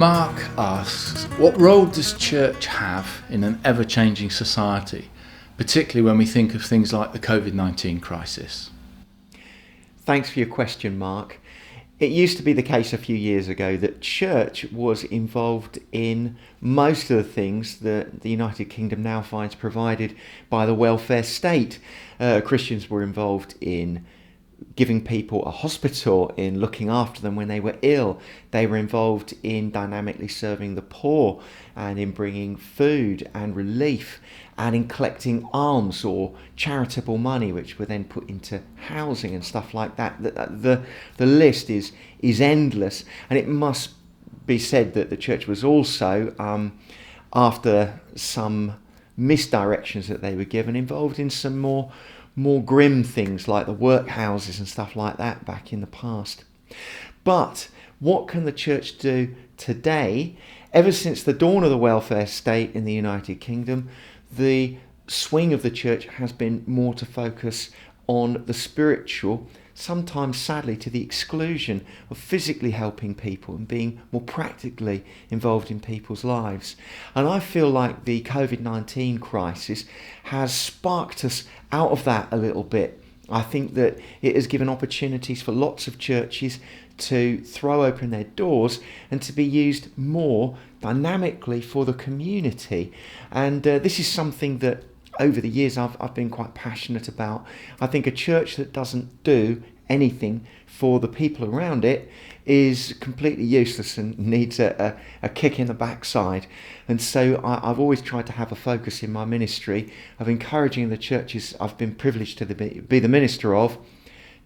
Mark asks, what role does church have in an ever-changing society, particularly when we think of things like the COVID-19 crisis? Thanks for your question, Mark. It used to be the case a few years ago that church was involved in most of the things that the United Kingdom now finds provided by the welfare state. Christians were involved in giving people a hospital, in looking after them when they were ill. They were involved in dynamically serving the poor and in bringing food and relief and in collecting alms or charitable money, which were then put into housing and stuff like that. The list is endless, and it must be said that the church was also, after some misdirections that they were given, involved in some more grim things like the workhouses and stuff like that back in the past. But what can the church do today? Ever since the dawn of the welfare state in the United Kingdom, the swing of the church has been more to focus on the spiritual, sometimes sadly to the exclusion of physically helping people and being more practically involved in people's lives. And I feel like the COVID-19 crisis has sparked us out of that a little bit. I think that it has given opportunities for lots of churches to throw open their doors and to be used more dynamically for the community. And this is something that over the years I've been quite passionate about. I think a church that doesn't do anything for the people around it is completely useless and needs a kick in the backside. And so I've always tried to have a focus in my ministry of encouraging the churches I've been privileged to be the minister of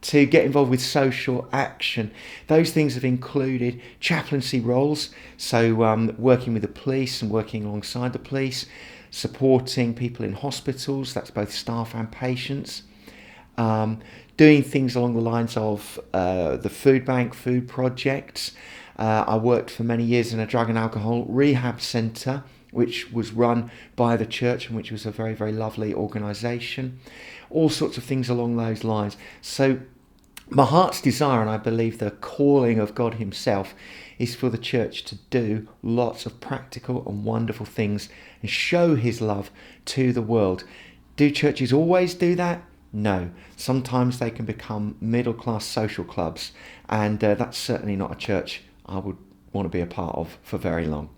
to get involved with social action. Those things have included chaplaincy roles, so working with the police and working alongside the police, supporting people in hospitals, that's both staff and patients, doing things along the lines of the food bank, food projects. I worked for many years in a drug and alcohol rehab centre, which was run by the church and which was a very, very lovely organisation. All sorts of things along those lines. So my heart's desire, and I believe the calling of God himself, is for the church to do lots of practical and wonderful things and show his love to the world. Do churches always do that? No. Sometimes they can become middle-class social clubs, and that's certainly not a church I would want to be a part of for very long.